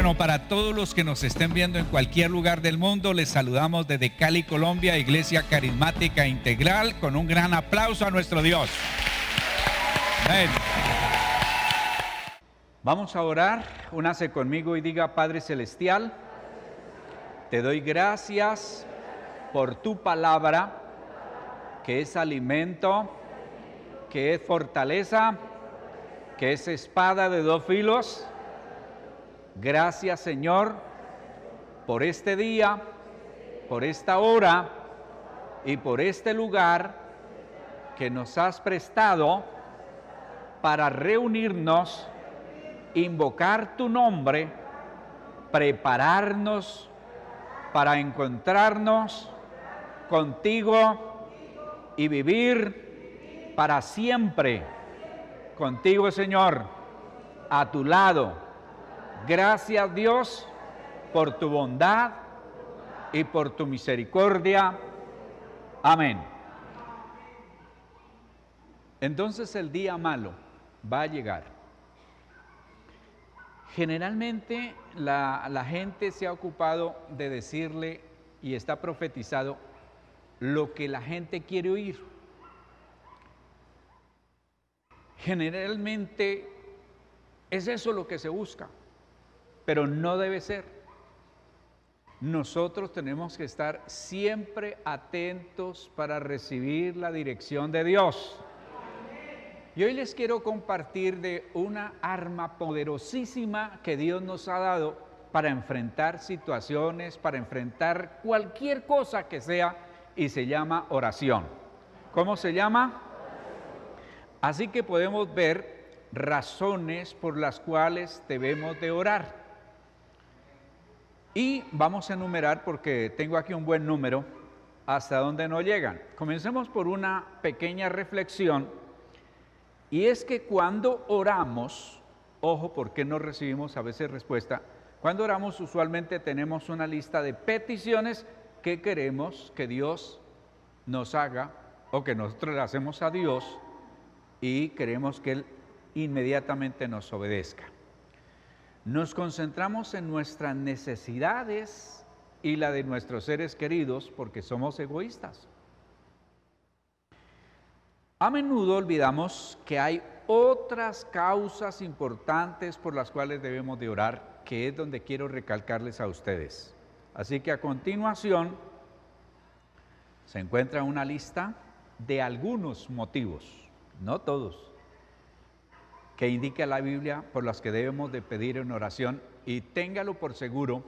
Bueno, para todos los que nos estén viendo en cualquier lugar del mundo, les saludamos desde Cali, Colombia, Iglesia Carismática Integral, con un gran aplauso a nuestro Dios. Amén. Vamos a orar. Únase conmigo y diga: Padre Celestial, te doy gracias por tu palabra, que es alimento, que es fortaleza, que es espada de dos filos. Gracias, Señor, por este día, por esta hora y por este lugar que nos has prestado para reunirnos, invocar tu nombre, prepararnos para encontrarnos contigo y vivir para siempre contigo, Señor, a tu lado. Gracias, Dios, por tu bondad y por tu misericordia. Amén. Entonces el día malo va a llegar. Generalmente la gente se ha ocupado de decirle, y está profetizado, lo que la gente quiere oír. Generalmente es eso lo que se busca, pero no debe ser. Nosotros tenemos que estar siempre atentos para recibir la dirección de Dios. Y hoy les quiero compartir de una arma poderosísima que Dios nos ha dado para enfrentar situaciones, para enfrentar cualquier cosa que sea, y se llama oración. ¿Cómo se llama? Así que podemos ver razones por las cuales debemos de orar. Y vamos a enumerar, porque tengo aquí un buen número, hasta donde no llegan. Comencemos por una pequeña reflexión, y es que cuando oramos, ojo, porque no recibimos a veces respuesta, cuando oramos usualmente tenemos una lista de peticiones que queremos que Dios nos haga, o que nosotros le hacemos a Dios, y queremos que Él inmediatamente nos obedezca. Nos concentramos en nuestras necesidades y la de nuestros seres queridos porque somos egoístas. A menudo olvidamos que hay otras causas importantes por las cuales debemos de orar, que es donde quiero recalcarles a ustedes. Así que a continuación se encuentra una lista de algunos motivos, no todos, que indica la Biblia por las que debemos de pedir en oración, y téngalo por seguro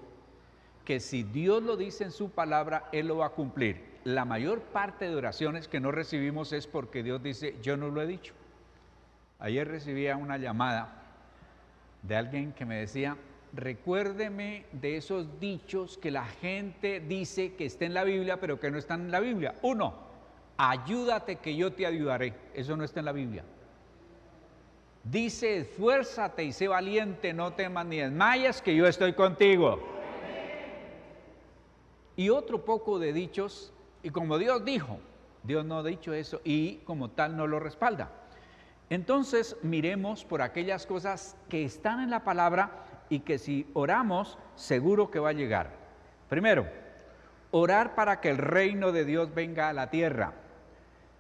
que si Dios lo dice en su palabra, Él lo va a cumplir. La mayor parte de oraciones que no recibimos es porque Dios dice, yo no lo he dicho. Ayer recibía una llamada de alguien que me decía, recuérdeme de esos dichos que la gente dice que está en la Biblia, pero que no están en la Biblia. 1, ayúdate que yo te ayudaré. Eso no está en la Biblia. Dice, esfuérzate y sé valiente, no temas ni desmayes, que yo estoy contigo. Y otro poco de dichos, y como Dios dijo, Dios no ha dicho eso, y como tal no lo respalda. Entonces miremos por aquellas cosas que están en la palabra y que si oramos, seguro que va a llegar. Primero, orar para que el reino de Dios venga a la tierra.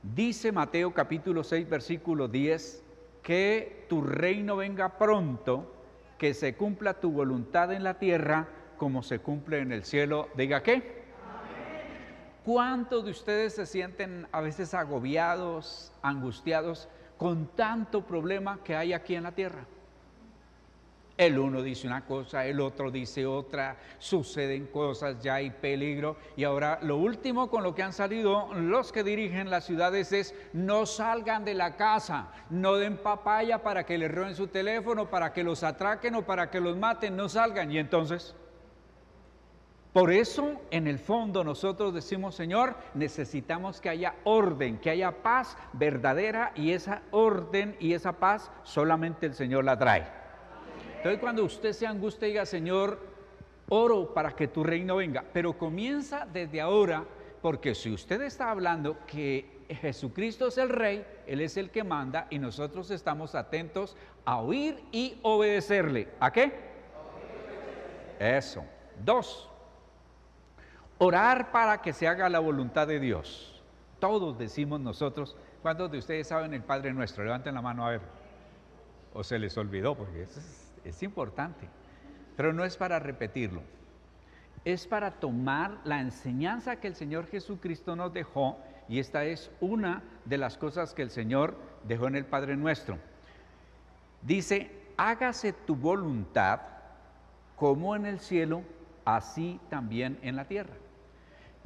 Dice Mateo capítulo 6, versículo 10, que tu reino venga pronto, que se cumpla tu voluntad en la tierra como se cumple en el cielo. Diga, ¿qué? Amén. ¿Cuántos de ustedes se sienten a veces agobiados, angustiados con tanto problema que hay aquí en la tierra? El uno dice una cosa, el otro dice otra, suceden cosas, ya hay peligro. Y ahora lo último con lo que han salido los que dirigen las ciudades es no salgan de la casa, no den papaya para que les roben su teléfono, para que los atraquen o para que los maten, no salgan. Y entonces, por eso en el fondo nosotros decimos, Señor, necesitamos que haya orden, que haya paz verdadera, y esa orden y esa paz solamente el Señor la trae. Entonces cuando usted se angustia, diga, Señor, oro para que tu reino venga, pero comienza desde ahora, porque si usted está hablando que Jesucristo es el Rey, Él es el que manda, y nosotros estamos atentos a oír y obedecerle. ¿A qué? Eso. 2, orar para que se haga la voluntad de Dios. Todos decimos nosotros. ¿Cuántos de ustedes saben el Padre Nuestro? Levanten la mano a ver. O se les olvidó, porque eso es importante. Pero no es para repetirlo. Es para tomar la enseñanza que el Señor Jesucristo nos dejó, y esta es una de las cosas que el Señor dejó en el Padre Nuestro. Dice, hágase tu voluntad como en el cielo, así también en la tierra.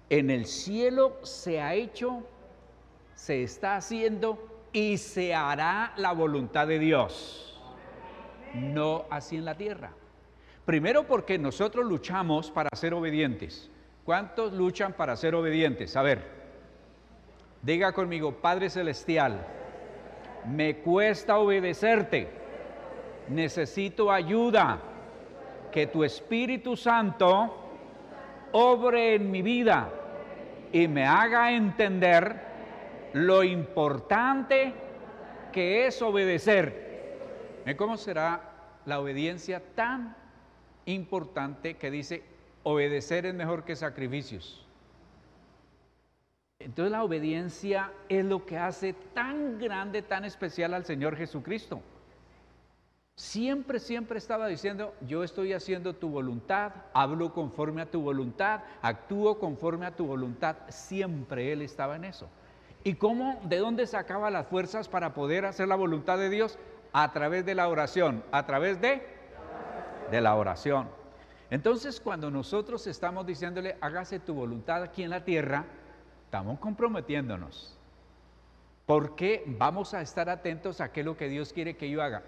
En el cielo se ha hecho, se está haciendo y se hará la voluntad de Dios. No así en la tierra. Primero porque nosotros luchamos para ser obedientes. ¿Cuántos luchan para ser obedientes? A ver, diga conmigo, Padre Celestial, me cuesta obedecerte, necesito ayuda, que tu Espíritu Santo obre en mi vida y me haga entender lo importante que es obedecer. ¿Cómo será la obediencia tan importante que dice obedecer es mejor que sacrificios? Entonces la obediencia es lo que hace tan grande, tan especial al Señor Jesucristo. Siempre estaba diciendo, yo estoy haciendo tu voluntad, hablo conforme a tu voluntad, actúo conforme a tu voluntad. Siempre Él estaba en eso. ¿Y cómo, de dónde sacaba las fuerzas para poder hacer la voluntad de Dios? A través de la oración, a través de la oración. Entonces, cuando nosotros estamos diciéndole, hágase tu voluntad aquí en la tierra, estamos comprometiéndonos. Porque vamos a estar atentos a qué es lo que Dios quiere que yo haga.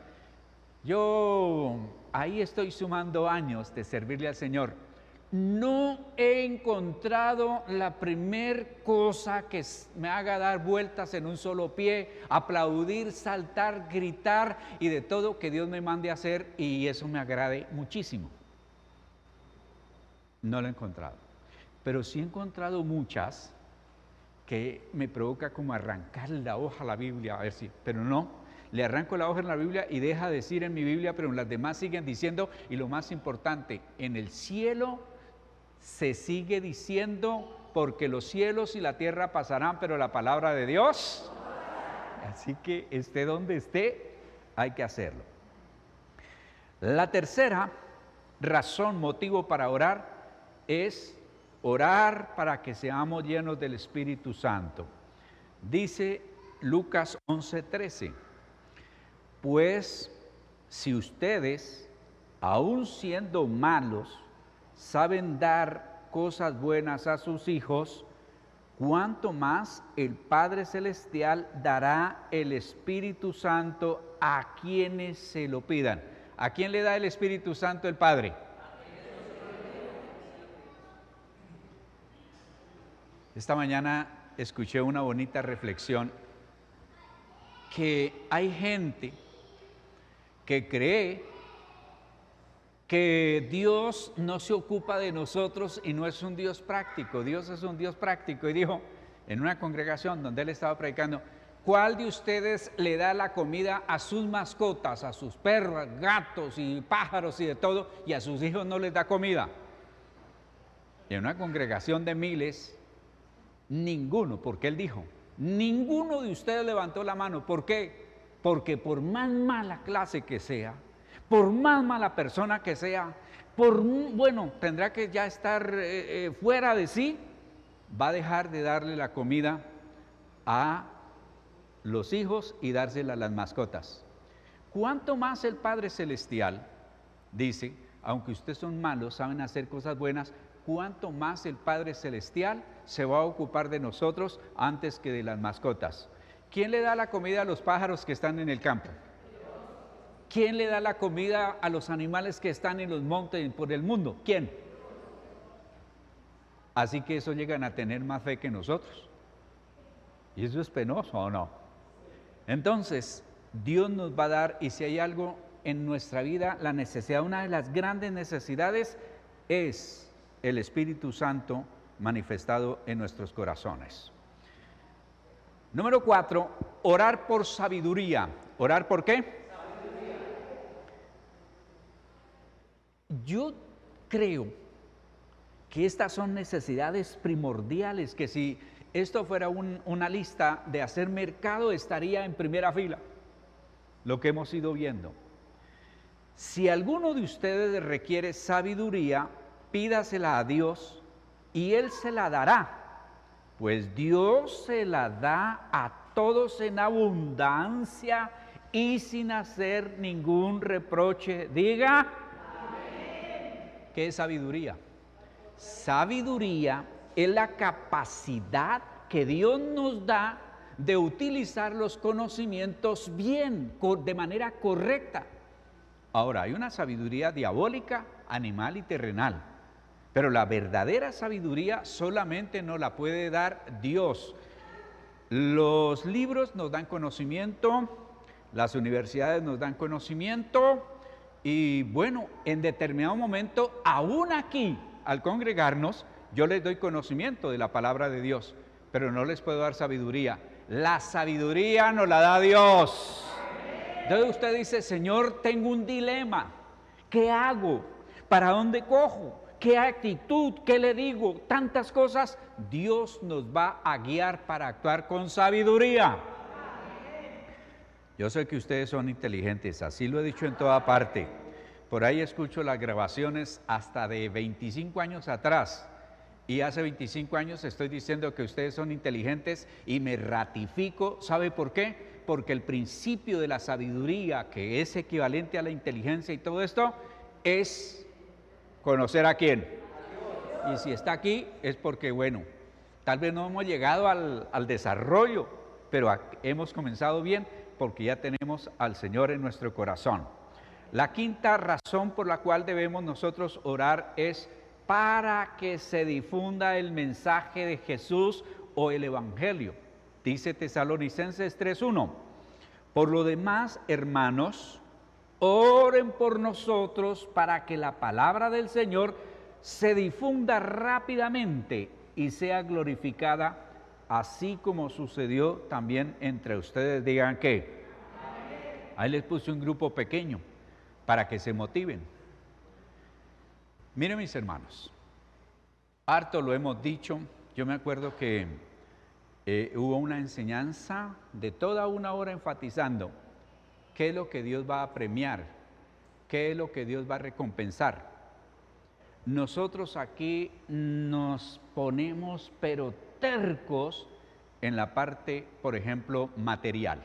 Yo ahí estoy sumando años de servirle al Señor. No he encontrado la primer cosa que me haga dar vueltas en un solo pie, aplaudir, saltar, gritar y de todo que Dios me mande a hacer, y eso me agrade muchísimo. No lo he encontrado. Pero sí he encontrado muchas que me provoca como arrancar la hoja a la Biblia, a ver si, pero no. Le arranco la hoja en la Biblia y deja de decir en mi Biblia, pero en las demás siguen diciendo, y lo más importante, en el cielo se sigue diciendo, porque los cielos y la tierra pasarán, pero la palabra de Dios, así que esté donde esté, hay que hacerlo. La tercera razón, motivo para orar, es orar para que seamos llenos del Espíritu Santo. Dice Lucas 11:13. Pues si ustedes, aun siendo malos, saben dar cosas buenas a sus hijos, cuánto más el Padre Celestial dará el Espíritu Santo a quienes se lo pidan. ¿A quién le da el Espíritu Santo el Padre? Esta mañana escuché una bonita reflexión, que hay gente que cree que Dios no se ocupa de nosotros y no es un Dios práctico. Dios es un Dios práctico. Y dijo en una congregación donde él estaba predicando, ¿cuál de ustedes le da la comida a sus mascotas, a sus perros, gatos y pájaros y de todo, y a sus hijos no les da comida? Y en una congregación de miles, ninguno, porque él dijo, ninguno de ustedes levantó la mano. ¿Por qué? Porque por más mala clase que sea, por más mala persona que sea, tendrá que ya estar fuera de sí, va a dejar de darle la comida a los hijos y dársela a las mascotas. ¿Cuánto más el Padre Celestial, dice, aunque ustedes son malos, saben hacer cosas buenas, cuánto más el Padre Celestial se va a ocupar de nosotros antes que de las mascotas? ¿Quién le da la comida a los pájaros que están en el campo? ¿Quién le da la comida a los animales que están en los montes por el mundo? ¿Quién? Así que eso llegan a tener más fe que nosotros. ¿Y eso es penoso o no? Entonces, Dios nos va a dar, y si hay algo en nuestra vida, la necesidad, una de las grandes necesidades es el Espíritu Santo manifestado en nuestros corazones. Número 4, orar por sabiduría. ¿Orar por qué? Yo creo que estas son necesidades primordiales, que si esto fuera una lista de hacer mercado, estaría en primera fila, lo que hemos ido viendo. Si alguno de ustedes requiere sabiduría, pídasela a Dios y Él se la dará, pues Dios se la da a todos en abundancia y sin hacer ningún reproche. Diga, amén. ¿Qué es sabiduría? Sabiduría es la capacidad que Dios nos da de utilizar los conocimientos bien, de manera correcta. Ahora, hay una sabiduría diabólica, animal y terrenal, pero la verdadera sabiduría solamente nos la puede dar Dios. Los libros nos dan conocimiento, las universidades nos dan conocimiento y bueno, en determinado momento, aún aquí, al congregarnos, yo les doy conocimiento de la palabra de Dios, pero no les puedo dar sabiduría. La sabiduría nos la da Dios. Entonces usted dice, Señor, tengo un dilema. ¿Qué hago? ¿Para dónde cojo? ¿Qué actitud? ¿Qué le digo? Tantas cosas. Dios nos va a guiar para actuar con sabiduría. Yo sé que ustedes son inteligentes, así lo he dicho en toda parte. Por ahí escucho las grabaciones hasta de 25 años atrás. Y hace 25 años estoy diciendo que ustedes son inteligentes y me ratifico. ¿Sabe por qué? Porque el principio de la sabiduría, que es equivalente a la inteligencia y todo esto, es conocer a quién. Y si está aquí es porque, bueno, tal vez no hemos llegado al desarrollo, pero hemos comenzado bien porque ya tenemos al Señor en nuestro corazón. La quinta razón por la cual debemos nosotros orar es para que se difunda el mensaje de Jesús o el Evangelio. Dice Tesalonicenses 3:1, por lo demás, hermanos, oren por nosotros para que la palabra del Señor se difunda rápidamente y sea glorificada, así como sucedió también entre ustedes. Digan que ahí les puse un grupo pequeño para que se motiven. Miren, mis hermanos, harto lo hemos dicho. Yo me acuerdo que hubo una enseñanza de toda una hora enfatizando qué es lo que Dios va a premiar, qué es lo que Dios va a recompensar. Nosotros aquí nos ponemos pero tercos en la parte, por ejemplo, material.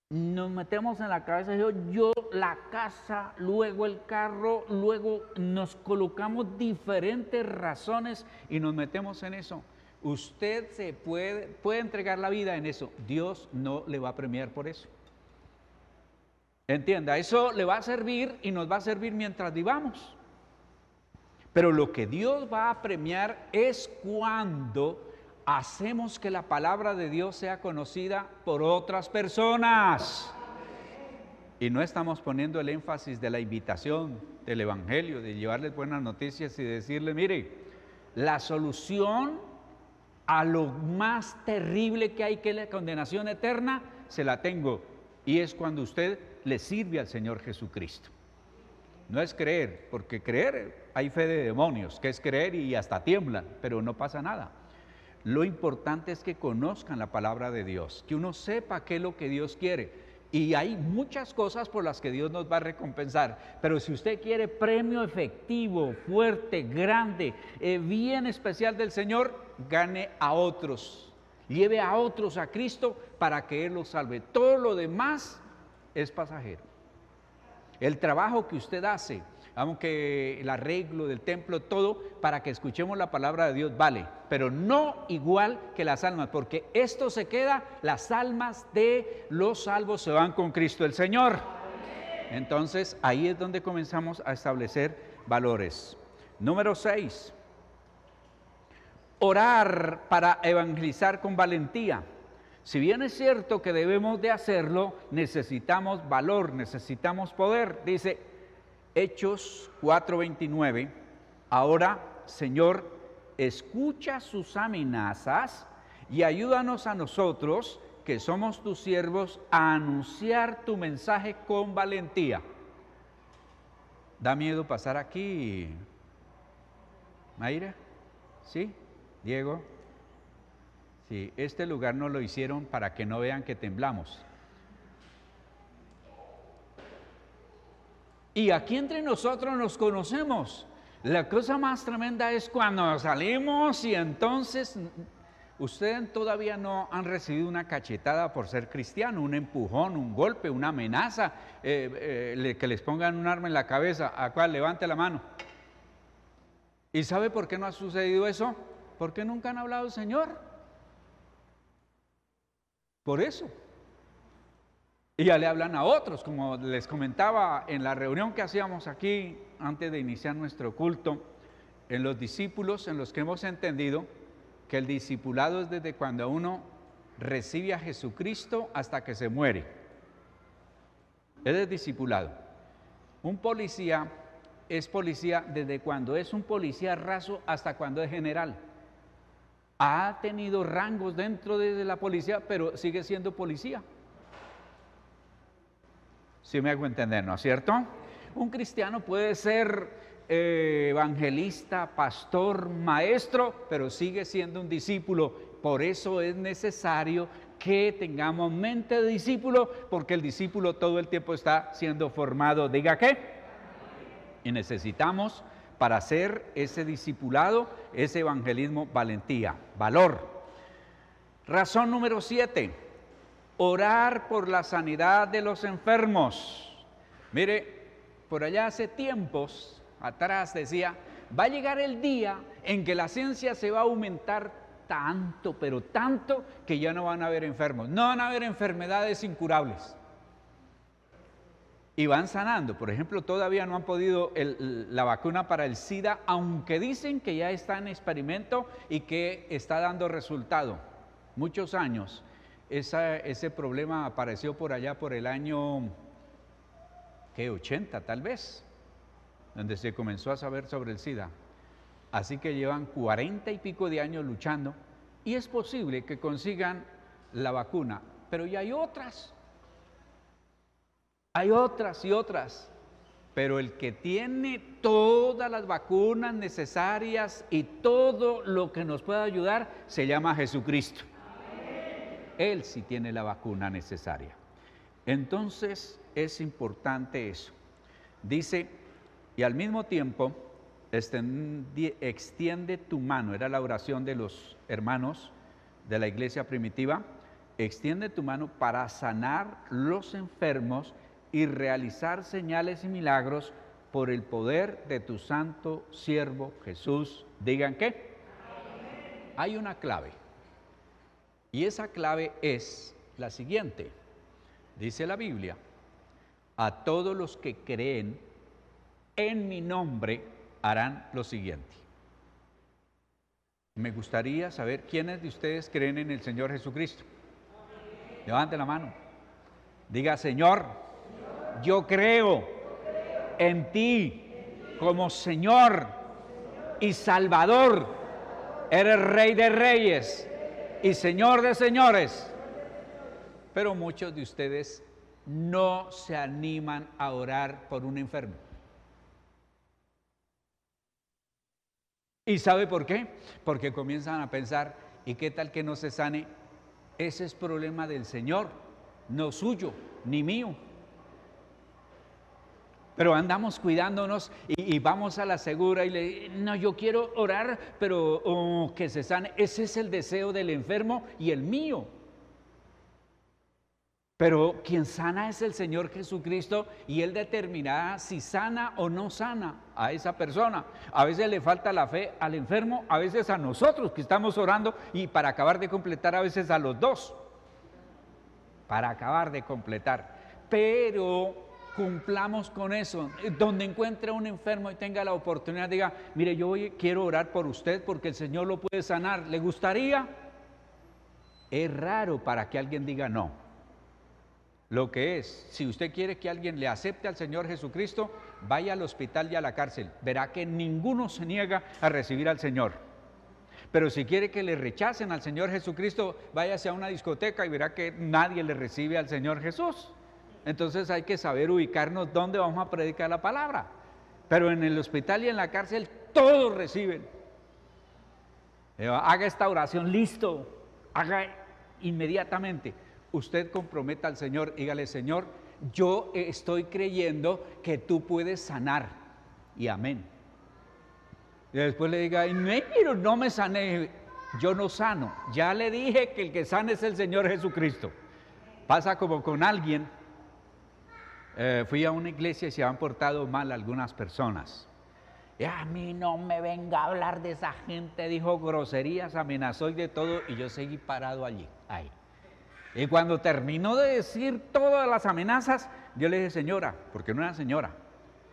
Nos metemos en la cabeza, yo la casa, luego el carro, luego nos colocamos diferentes razones y nos metemos en eso. Usted se puede entregar la vida en eso, Dios no le va a premiar por eso. Entienda, eso le va a servir y nos va a servir mientras vivamos. Pero lo que Dios va a premiar es cuando hacemos que la palabra de Dios sea conocida por otras personas. Y no estamos poniendo el énfasis de la invitación del Evangelio, de llevarles buenas noticias y decirle, mire, la solución a lo más terrible que hay, que es la condenación eterna, se la tengo. Y es cuando usted le sirve al Señor Jesucristo. No es creer, porque creer hay fe de demonios, que es creer y hasta tiemblan, pero no pasa nada. Lo importante es que conozcan la palabra de Dios, que uno sepa qué es lo que Dios quiere. Y hay muchas cosas por las que Dios nos va a recompensar. Pero si usted quiere premio efectivo, fuerte, grande, bien especial del Señor, gane a otros. Lleve a otros a Cristo para que Él los salve. Todo lo demás es pasajero. El trabajo que usted hace, aunque el arreglo del templo, todo, para que escuchemos la palabra de Dios vale, pero no igual que las almas, porque esto se queda, las almas de los salvos se van con Cristo el Señor. Entonces, ahí es donde comenzamos a establecer valores. Número 6, orar para evangelizar con valentía. Si bien es cierto que debemos de hacerlo, necesitamos valor, necesitamos poder. Dice Hechos 4:29, ahora, Señor, escucha sus amenazas y ayúdanos a nosotros, que somos tus siervos, a anunciar tu mensaje con valentía. Da miedo pasar aquí. Mayra, ¿sí? Diego, sí, este lugar no lo hicieron para que no vean que temblamos. Y aquí entre nosotros nos conocemos. La cosa más tremenda es cuando salimos y entonces ustedes todavía no han recibido una cachetada por ser cristiano, un empujón, un golpe, una amenaza, que les pongan un arma en la cabeza. ¿A cuál? Levante la mano. ¿Y sabe por qué no ha sucedido eso? Porque nunca han hablado del Señor. Por eso. Y ya le hablan a otros, como les comentaba en la reunión que hacíamos aquí antes de iniciar nuestro culto, en los discípulos en los que hemos entendido que el discipulado es desde cuando uno recibe a Jesucristo hasta que se muere. Es el discipulado. Un policía es policía desde cuando es un policía raso hasta cuando es general. Ha tenido rangos dentro de la policía, pero sigue siendo policía. ¿Sí me hago entender, no es cierto? Un cristiano puede ser evangelista, pastor, maestro, pero sigue siendo un discípulo. Por eso es necesario que tengamos mente de discípulo, porque el discípulo todo el tiempo está siendo formado. ¿Diga qué? Y necesitamos, para hacer ese discipulado, ese evangelismo, valentía, valor. Razón número 7. Orar por la sanidad de los enfermos. Mire, por allá hace tiempos atrás decía, va a llegar el día en que la ciencia se va a aumentar tanto, pero tanto, que ya no van a haber enfermos, no van a haber enfermedades incurables. Y van sanando. Por ejemplo, todavía no han podido la vacuna para el SIDA, aunque dicen que ya está en experimento y que está dando resultado. Muchos años. Ese problema apareció por allá por el año, ¿qué? 80 tal vez, donde se comenzó a saber sobre el SIDA. Así que llevan 40 y pico de años luchando y es posible que consigan la vacuna, pero ya hay otras. Hay otras y otras, pero el que tiene todas las vacunas necesarias y todo lo que nos pueda ayudar se llama Jesucristo. Él sí tiene la vacuna necesaria. Entonces es importante eso. Dice, y al mismo tiempo, extiende tu mano, era la oración de los hermanos de la iglesia primitiva, extiende tu mano para sanar los enfermos y realizar señales y milagros por el poder de tu santo siervo Jesús. ¿Digan qué? Hay una clave. Y esa clave es la siguiente. Dice la Biblia, a todos los que creen en mi nombre harán lo siguiente. Me gustaría saber quiénes de ustedes creen en el Señor Jesucristo. Levante la mano. Diga, Señor, yo creo en ti como Señor y Salvador. Eres Rey de Reyes y Señor de señores. Pero muchos de ustedes no se animan a orar por un enfermo. ¿Y sabe por qué? Porque comienzan a pensar, ¿y qué tal que no se sane? Ese es problema del Señor, no suyo, ni mío. Pero andamos cuidándonos y vamos a la segura y no, yo quiero orar, pero que se sane. Ese es el deseo del enfermo y el mío. Pero quien sana es el Señor Jesucristo y Él determinará si sana o no sana a esa persona. A veces le falta la fe al enfermo, a veces a nosotros que estamos orando y para acabar de completar a veces a los dos. Para acabar de completar. Pero cumplamos con eso. Donde encuentre un enfermo y tenga la oportunidad, diga, mire, yo quiero orar por usted porque el Señor lo puede sanar. ¿Le gustaría? Es raro para que alguien diga no. Lo que es, si usted quiere que alguien le acepte al Señor Jesucristo, vaya al hospital y a la cárcel. Verá que ninguno se niega a recibir al Señor. Pero si quiere que le rechacen al Señor Jesucristo, váyase a una discoteca y verá que nadie le recibe al Señor Jesús. Entonces hay que saber ubicarnos dónde vamos a predicar la palabra. pero en el hospital y en la cárcel todos reciben. Haga esta oración, listo, haga inmediatamente. Usted comprometa al Señor, dígale: Señor, yo estoy creyendo que tú puedes sanar, y amén. Y después le diga: pero no me sané, yo no sano, ya le dije que el que sana es el Señor Jesucristo. Pasa como con alguien, fui a una iglesia y se han portado mal algunas personas. Y a mí no me venga a hablar de esa gente, dijo groserías, amenazó y de todo, y yo seguí parado allí, ahí. Y cuando terminó de decir todas las amenazas, yo le dije: señora, porque no era señora,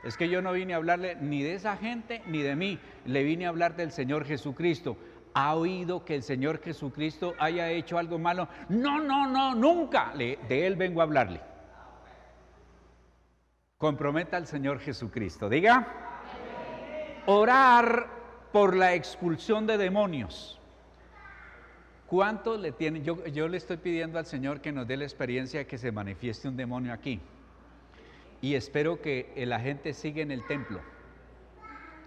es que yo no vine a hablarle ni de esa gente ni de mí, le vine a hablar del Señor Jesucristo. ¿Ha oído que el Señor Jesucristo haya hecho algo malo? No, nunca. De Él vengo a hablarle. Comprometa al Señor Jesucristo. Diga: orar por la expulsión de demonios. ¿Cuántos le tienen? Yo le estoy pidiendo al Señor que nos dé la experiencia de que se manifieste un demonio aquí. Y espero que la gente siga en el templo,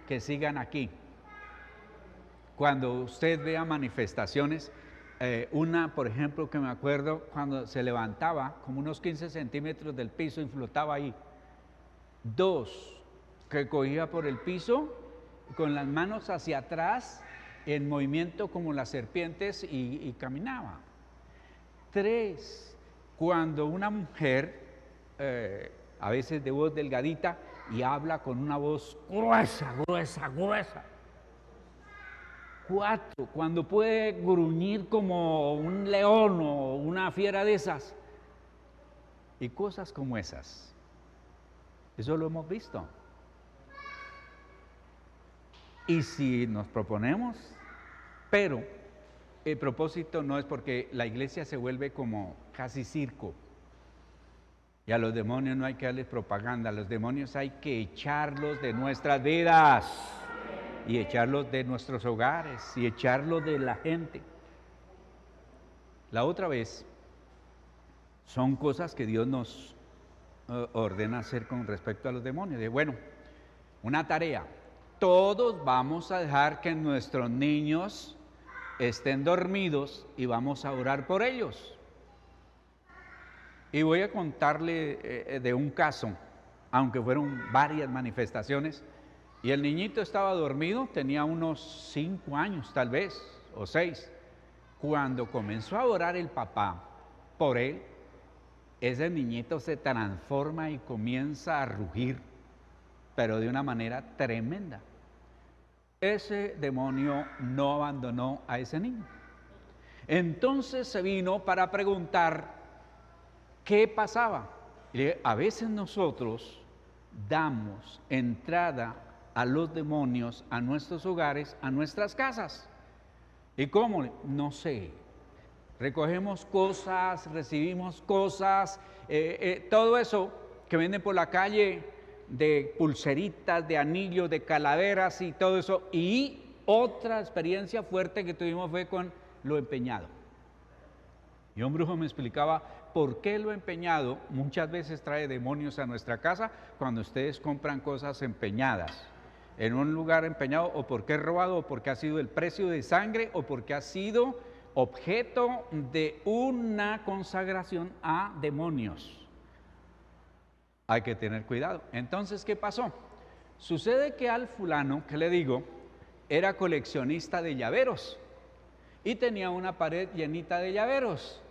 que sigan aquí. Cuando usted vea manifestaciones, una, por ejemplo, que me acuerdo, cuando se levantaba como unos 15 centímetros del piso y flotaba ahí. 2, que cogía por el piso con las manos hacia atrás en movimiento como las serpientes y caminaba. 3, cuando una mujer, a veces de voz delgadita, y habla con una voz gruesa. 4, cuando puede gruñir como un león o una fiera de esas. Y cosas como esas. Eso lo hemos visto. Y si nos proponemos, pero el propósito no es porque la iglesia se vuelve como casi circo. Y a los demonios no hay que darles propaganda, a los demonios hay que echarlos de nuestras vidas. Y echarlos de nuestros hogares, y echarlos de la gente. La otra vez, son cosas que Dios nos ordena hacer con respecto a los demonios. De bueno, una tarea, todos vamos a dejar que nuestros niños estén dormidos y vamos a orar por ellos. Y voy a contarle de un caso, aunque fueron varias manifestaciones. Y el niñito estaba dormido, tenía unos 5 años tal vez, o 6. Cuando comenzó a orar el papá por él, ese niñito se transforma y comienza a rugir, pero de una manera tremenda. Ese demonio no abandonó a ese niño. Entonces se vino para preguntar qué pasaba. Y a veces nosotros damos entrada a los demonios, a nuestros hogares, a nuestras casas. ¿Y cómo? No sé. Recogemos cosas, recibimos cosas, todo eso que venden por la calle, de pulseritas, de anillos, de calaveras y todo eso. Y otra experiencia fuerte que tuvimos fue con lo empeñado. Y un brujo me explicaba por qué lo empeñado muchas veces trae demonios a nuestra casa cuando ustedes compran cosas empeñadas en un lugar empeñado, o porque es robado, o porque ha sido el precio de sangre, o porque ha sido objeto de una consagración a demonios. Hay que tener cuidado. Entonces, ¿qué pasó? Sucede que al fulano, que le digo, era coleccionista de llaveros y tenía una pared llenita de llaveros.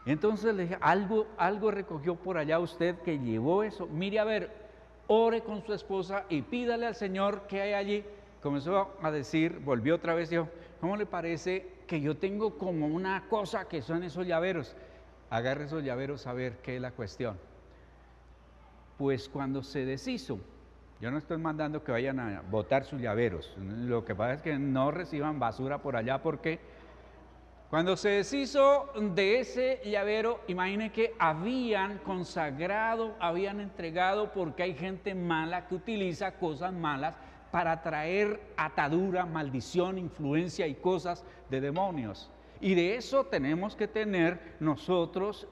Y entonces le dije: algo recogió por allá usted que llevó eso. Mire, a ver, ore con su esposa y pídale al Señor que hay allí. Comenzó a decir, volvió otra vez y dijo: ¿cómo le parece que yo tengo como una cosa que son esos llaveros? Agarre esos llaveros a ver qué es la cuestión. Pues cuando se deshizo, yo no estoy mandando que vayan a botar sus llaveros, lo que pasa es que no reciban basura por allá, porque cuando se deshizo de ese llavero, imaginen que habían consagrado, habían entregado, porque hay gente mala que utiliza cosas malas para traer atadura, maldición, influencia y cosas de demonios. Y de eso tenemos que tener nosotros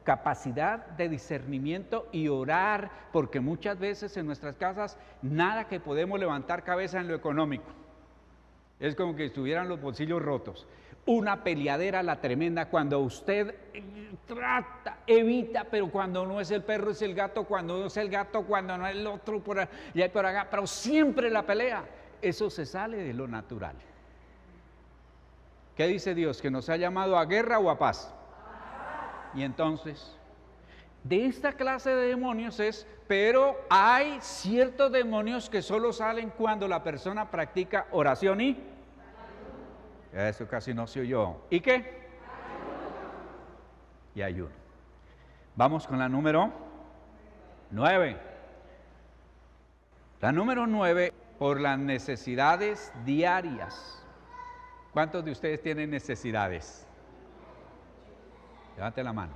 capacidad de discernimiento y orar, porque muchas veces en nuestras casas nada que podemos levantar cabeza en lo económico. Es como que estuvieran los bolsillos rotos. Una peleadera la tremenda cuando usted trata, evita, pero cuando no es el perro es el gato, cuando no es el gato, cuando no es el otro, por allá y por acá, pero siempre la pelea. Eso se sale de lo natural. ¿Qué dice Dios? ¿Que nos ha llamado a guerra o a paz? Y entonces, de esta clase de demonios pero hay ciertos demonios que solo salen cuando la persona practica oración y... Eso casi no se oyó. ¿Y qué? Y ayuno. Vamos con la número 9. La número 9, por las necesidades diarias. ¿Cuántos de ustedes tienen necesidades? Levante la mano.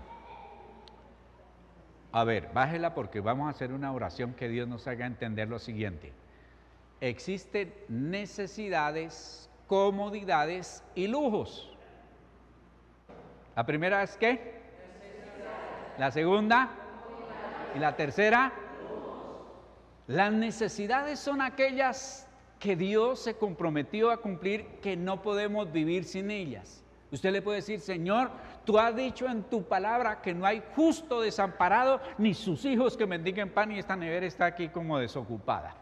A ver, bájela porque vamos a hacer una oración que Dios nos haga entender lo siguiente. Existen necesidades, comodidades y lujos. La primera es ¿qué? La segunda y la tercera. Las necesidades son aquellas que Dios se comprometió a cumplir, que no podemos vivir sin ellas. Usted le puede decir: Señor, tú has dicho en tu palabra que no hay justo desamparado, ni sus hijos que mendiguen pan, y esta nevera está aquí como desocupada.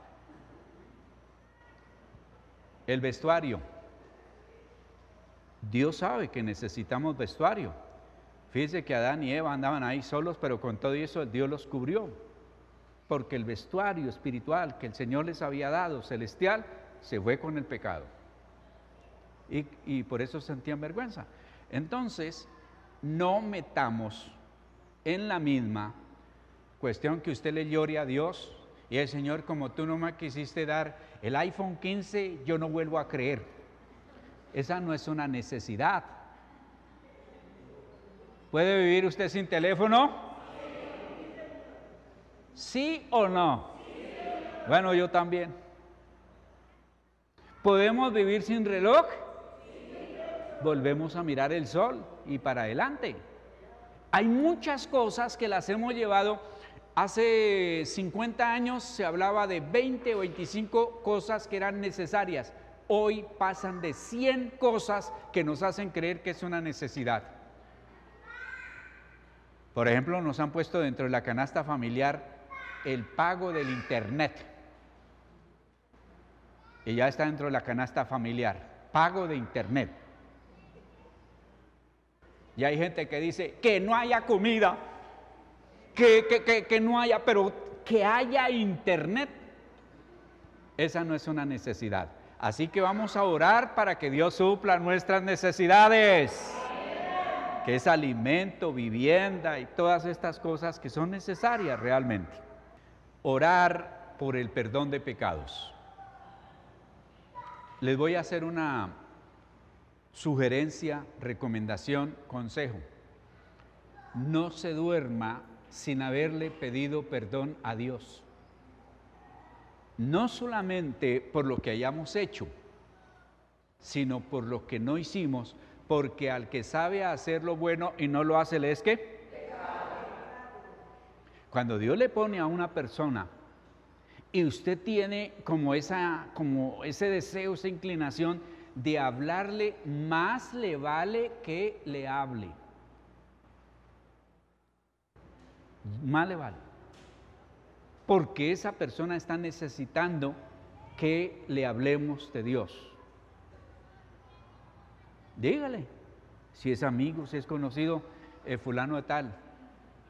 El vestuario. Dios sabe que necesitamos vestuario. Fíjese que Adán y Eva andaban ahí solos, pero con todo eso Dios los cubrió. Porque el vestuario espiritual que el Señor les había dado, celestial, se fue con el pecado. Y por eso sentían vergüenza. Entonces, no metamos en la misma cuestión que usted le llore a Dios y el Señor, como tú no me quisiste dar el iPhone 15, yo no vuelvo a creer. Esa no es una necesidad. ¿Puede vivir usted sin teléfono? ¿Sí o no? Bueno, yo también. ¿Podemos vivir sin reloj? Volvemos a mirar el sol y para adelante. Hay muchas cosas que las hemos llevado. Hace 50 años se hablaba de 20 o 25 cosas que eran necesarias. Hoy pasan de 100 cosas que nos hacen creer que es una necesidad. Por ejemplo, nos han puesto dentro de la canasta familiar el pago del internet. Y ya está dentro de la canasta familiar, pago de internet. Y hay gente que dice que no haya comida, que no haya, pero que haya internet. Esa no es una necesidad. Así que vamos a orar para que Dios supla nuestras necesidades. Que es alimento, vivienda y todas estas cosas que son necesarias realmente. Orar por el perdón de pecados. Les voy a hacer una sugerencia, recomendación, consejo. No se duerma sin haberle pedido perdón a Dios. No solamente por lo que hayamos hecho, sino por lo que no hicimos, porque al que sabe hacer lo bueno y no lo hace, ¿le es qué? Cuando Dios le pone a una persona y usted tiene como ese deseo, esa inclinación de hablarle, más le vale que le hable. Más le vale. Porque esa persona está necesitando que le hablemos de Dios. Dígale, si es amigo, si es conocido, fulano de tal,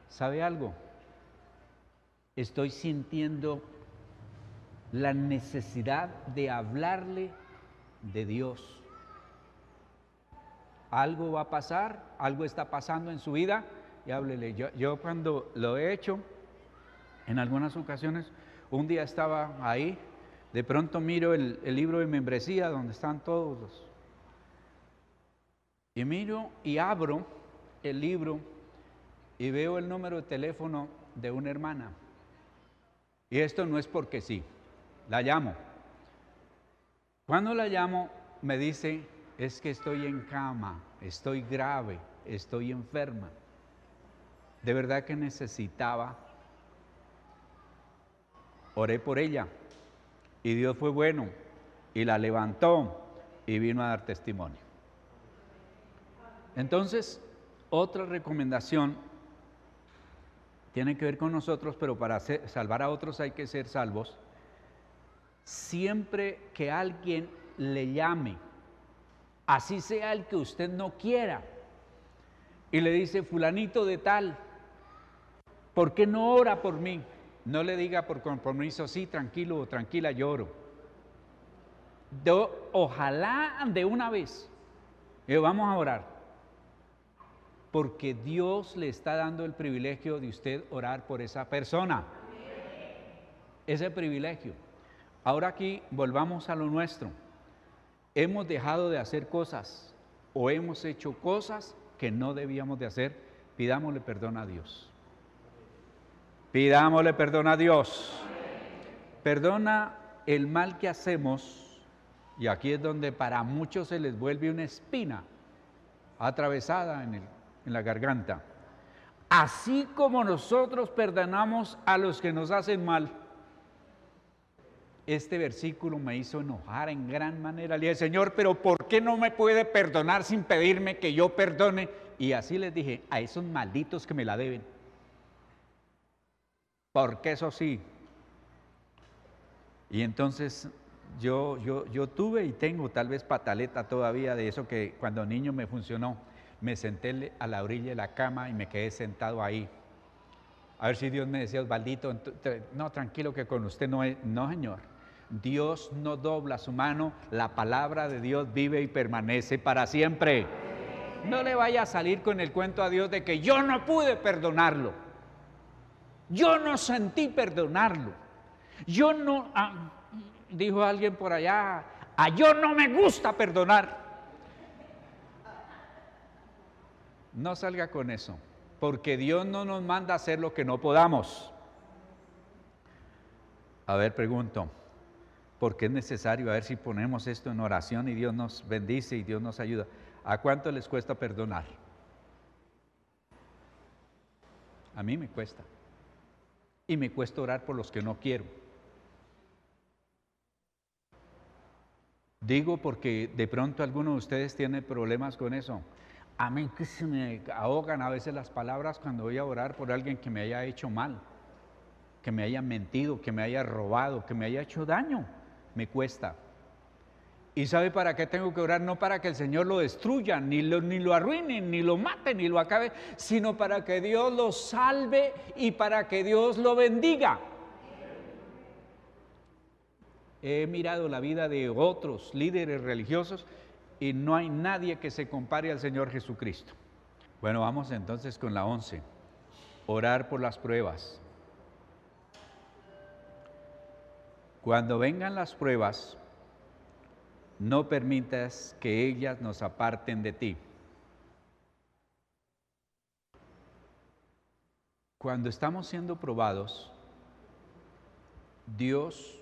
¿sabe algo? Estoy sintiendo la necesidad de hablarle de Dios. Algo va a pasar, algo está pasando en su vida y háblele. Yo cuando lo he hecho, en algunas ocasiones, un día estaba ahí, de pronto miro el libro de membresía donde están todos los... Y miro y abro el libro y veo el número de teléfono de una hermana. Y esto no es porque sí, la llamo. Cuando la llamo me dice, es que estoy en cama, estoy grave, estoy enferma. de verdad que necesitaba. Oré por ella y Dios fue bueno y la levantó y vino a dar testimonio. Entonces, otra recomendación tiene que ver con nosotros, pero para salvar a otros hay que ser salvos. Siempre que alguien le llame, así sea el que usted no quiera, y le dice, fulanito de tal, ¿por qué no ora por mí? No le diga por compromiso, sí, tranquilo o tranquila, yo oro. Ojalá de una vez, vamos a orar, porque Dios le está dando el privilegio de usted orar por esa persona. Ese privilegio. Ahora aquí volvamos a lo nuestro. Hemos dejado de hacer cosas o hemos hecho cosas que no debíamos de hacer. Pidámosle perdón a Dios. Pidámosle perdón a Dios. Perdona el mal que hacemos, y aquí es donde para muchos se les vuelve una espina atravesada en la garganta. Así como nosotros perdonamos a los que nos hacen mal. Este versículo me hizo enojar en gran manera. Le dije, Señor, pero ¿por qué no me puede perdonar sin pedirme que yo perdone? Y así les dije, a esos malditos que me la deben. Porque eso sí. Y entonces yo tuve y tengo tal vez pataleta todavía de eso que cuando niño me funcionó. Me senté a la orilla de la cama y me quedé sentado ahí. A ver si Dios me decía, Osvaldito, no, tranquilo que con usted no es. No, Señor. Dios no dobla su mano, la palabra de Dios vive y permanece para siempre. No le vaya a salir con el cuento a Dios de que yo no pude perdonarlo. Yo no sentí perdonarlo. Yo no, dijo alguien por allá, yo no me gusta perdonar. No salga con eso, porque Dios no nos manda a hacer lo que no podamos. A ver, pregunto, ¿por qué es necesario? A ver si ponemos esto en oración y Dios nos bendice y Dios nos ayuda. ¿A cuánto les cuesta perdonar? A mí me cuesta. Y me cuesta orar por los que no quiero. Digo porque de pronto algunos de ustedes tienen problemas con eso. A mí que se me ahogan a veces las palabras cuando voy a orar por alguien que me haya hecho mal, que me haya mentido, que me haya robado, que me haya hecho daño. Me cuesta. ¿Y sabe para qué tengo que orar? No para que el Señor lo destruya, ni lo arruine, ni lo mate, ni lo acabe, sino para que Dios lo salve y para que Dios lo bendiga. He mirado la vida de otros líderes religiosos y no hay nadie que se compare al Señor Jesucristo. Bueno, vamos entonces con la 11. Orar por las pruebas. Cuando vengan las pruebas, no permitas que ellas nos aparten de ti. Cuando estamos siendo probados, Dios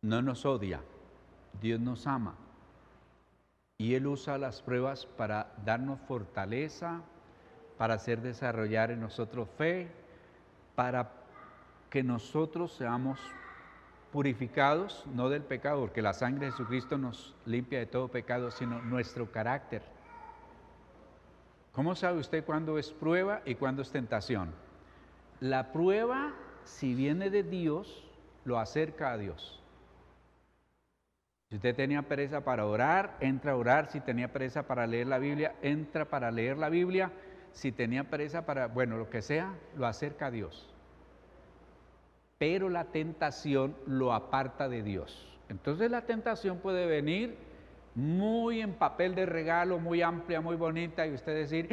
no nos odia, Dios nos ama. Y Él usa las pruebas para darnos fortaleza, para hacer desarrollar en nosotros fe, para que nosotros seamos purificados, no del pecado, porque la sangre de Jesucristo nos limpia de todo pecado, sino nuestro carácter. ¿Cómo sabe usted cuándo es prueba y cuándo es tentación? La prueba, si viene de Dios, lo acerca a Dios. Si usted tenía pereza para orar, entra a orar. Si tenía pereza para leer la Biblia, entra para leer la Biblia. Si tenía pereza para, bueno, lo que sea, lo acerca a Dios. Pero la tentación lo aparta de Dios. Entonces la tentación puede venir muy en papel de regalo, muy amplia, muy bonita, y usted decir,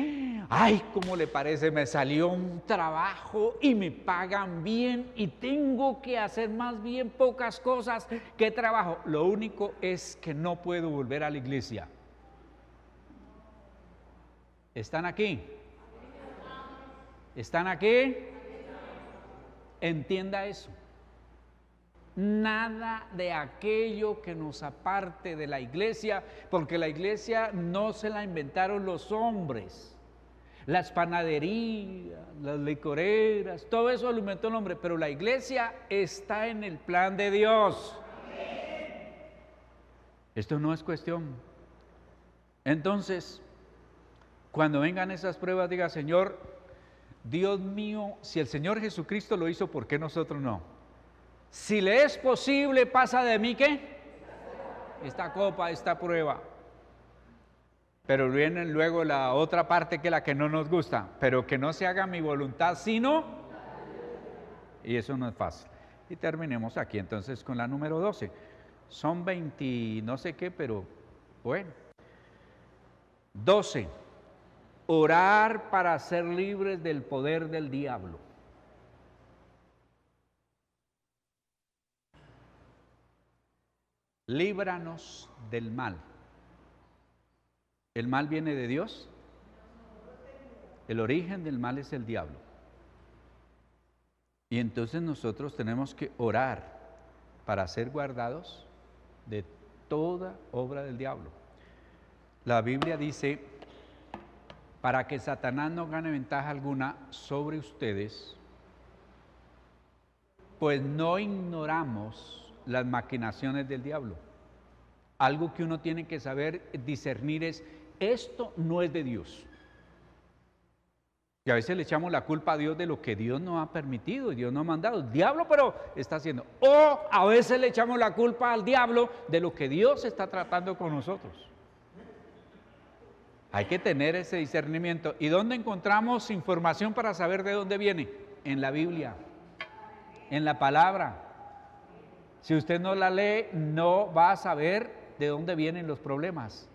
ay, ¿cómo le parece? Me salió un trabajo y me pagan bien y tengo que hacer más bien pocas cosas que trabajo. Lo único es que no puedo volver a la iglesia. ¿Están aquí? ¿Están aquí? Entienda eso. Nada de aquello que nos aparte de la iglesia, porque la iglesia no se la inventaron los hombres. las panaderías, las licoreras, todo eso lo inventó el hombre, pero la iglesia está en el plan de Dios. Esto no es cuestión. Entonces, cuando vengan esas pruebas, diga: Señor, Dios mío, si el Señor Jesucristo lo hizo, ¿por qué nosotros no? Si le es posible, pasa de mí, ¿qué? Esta copa, esta prueba. Pero viene luego la otra parte, que es la que no nos gusta. Pero que no se haga mi voluntad, sino... Y eso no es fácil. Y terminemos aquí entonces con la número 12. Son 20, no sé qué, pero bueno. 12. Orar para ser libres del poder del diablo. Líbranos del mal. ¿El mal viene de Dios? El origen del mal es el diablo. Y entonces nosotros tenemos que orar para ser guardados de toda obra del diablo. La Biblia dice: para que Satanás no gane ventaja alguna sobre ustedes, pues no ignoramos las maquinaciones del diablo. Algo que uno tiene que saber discernir es: esto no es de Dios. Y a veces le echamos la culpa a Dios de lo que Dios no ha permitido y Dios no ha mandado. El diablo, pero está haciendo. O a veces le echamos la culpa al diablo de lo que Dios está tratando con nosotros. Hay que tener ese discernimiento. ¿Y dónde encontramos información para saber de dónde viene? En la Biblia, en la palabra. Si usted no la lee, no va a saber de dónde vienen los problemas.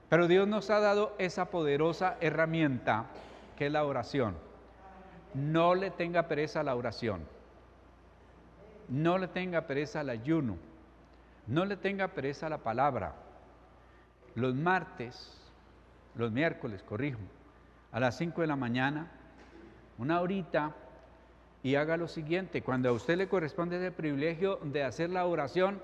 Pero Dios nos ha dado esa poderosa herramienta que es la oración. No le tenga pereza a la oración. No le tenga pereza al ayuno. No le tenga pereza a la palabra. Los miércoles, a las 5 de la mañana, una horita, y haga lo siguiente: cuando a usted le corresponde ese privilegio de hacer la oración,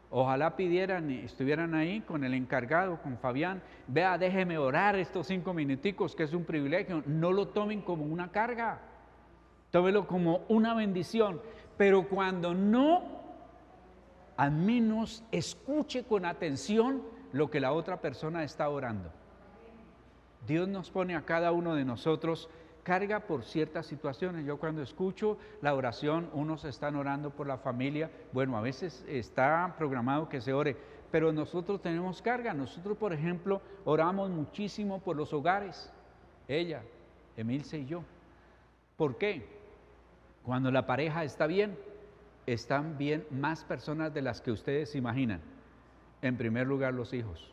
ojalá pidieran y estuvieran ahí con el encargado, con Fabián. Vea, déjeme orar estos 5 minuticos, que es un privilegio. No lo tomen como una carga, tómelo como una bendición. Pero cuando no, al menos escuche con atención lo que la otra persona está orando. Dios nos pone a cada uno de nosotros carga por ciertas situaciones. Yo cuando escucho la oración, unos están orando por la familia, bueno, a veces está programado que se ore, pero nosotros tenemos carga. Nosotros, por ejemplo, oramos muchísimo por los hogares, ella, Emilce y yo. ¿Por qué? Cuando la pareja está bien, están bien más personas de las que ustedes imaginan. En primer lugar, los hijos.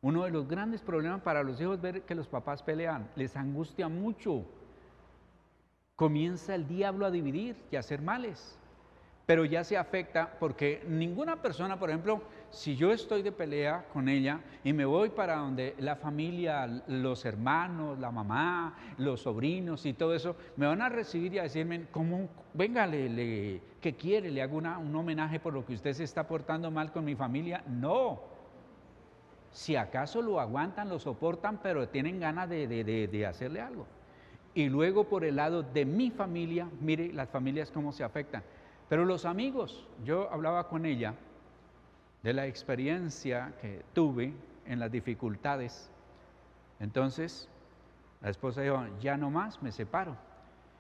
Uno de los grandes problemas para los hijos es ver que los papás pelean, les angustia mucho. Comienza el diablo a dividir y a hacer males, pero ya se afecta porque ninguna persona, por ejemplo, si yo estoy de pelea con ella y me voy para donde la familia, los hermanos, la mamá, los sobrinos y todo eso, me van a recibir y a decirme: ¿cómo? Venga, ¿qué quiere? ¿Le hago un homenaje por lo que usted se está portando mal con mi familia? No. Si acaso lo aguantan, lo soportan, pero tienen ganas de hacerle algo. Y luego por el lado de mi familia, mire las familias cómo se afectan. Pero los amigos, yo hablaba con ella de la experiencia que tuve en las dificultades. Entonces, la esposa dijo: ya no más, me separo.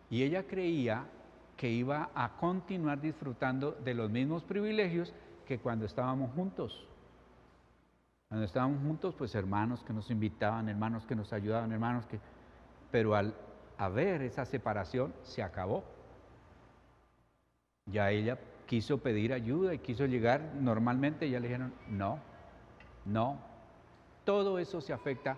Y ella creía que iba a continuar disfrutando de los mismos privilegios que cuando estábamos juntos. Cuando estábamos juntos, pues hermanos que nos invitaban, hermanos que nos ayudaban, hermanos que... Pero al haber esa separación, se acabó. Ya ella quiso pedir ayuda y quiso llegar normalmente, y ya le dijeron: no. Todo eso se afecta.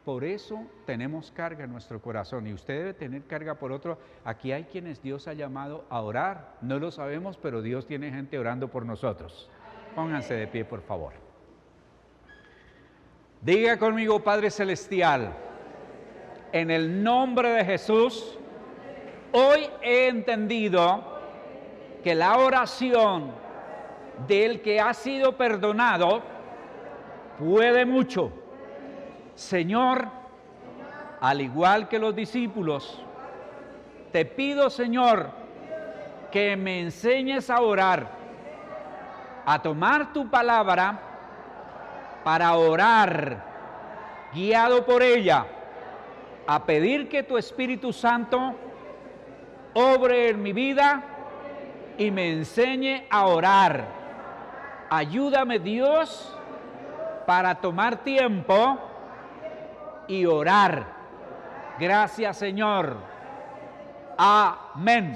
Por eso tenemos carga en nuestro corazón, y usted debe tener carga por otro. Aquí hay quienes Dios ha llamado a orar. No lo sabemos, pero Dios tiene gente orando por nosotros. Pónganse de pie, por favor. Diga conmigo: Padre Celestial, en el nombre de Jesús, hoy he entendido que la oración del que ha sido perdonado puede mucho. Señor, Al igual que los discípulos, te pido, Señor, que me enseñes a orar, a tomar tu palabra para orar, guiado por ella, a pedir que tu Espíritu Santo obre en mi vida y me enseñe a orar. Ayúdame, Dios, para tomar tiempo y orar. Gracias, Señor. Amén.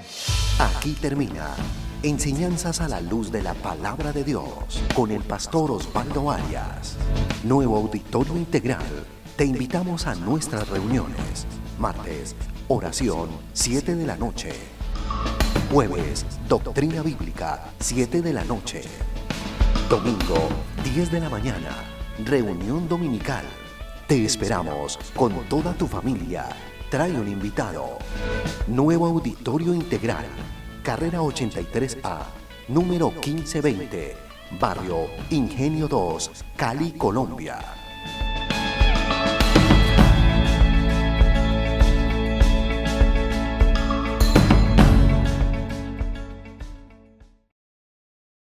Aquí termina Enseñanzas a la luz de la palabra de Dios con el pastor Osvaldo Arias. Nuevo Auditorio Integral. Te invitamos a nuestras reuniones. Martes, oración, 7 de la noche. Jueves, doctrina bíblica, 7 de la noche. Domingo, 10 de la mañana, reunión dominical. Te esperamos con toda tu familia. Trae un invitado. Nuevo Auditorio Integral, carrera 83A, número 1520, barrio Ingenio 2, Cali, Colombia.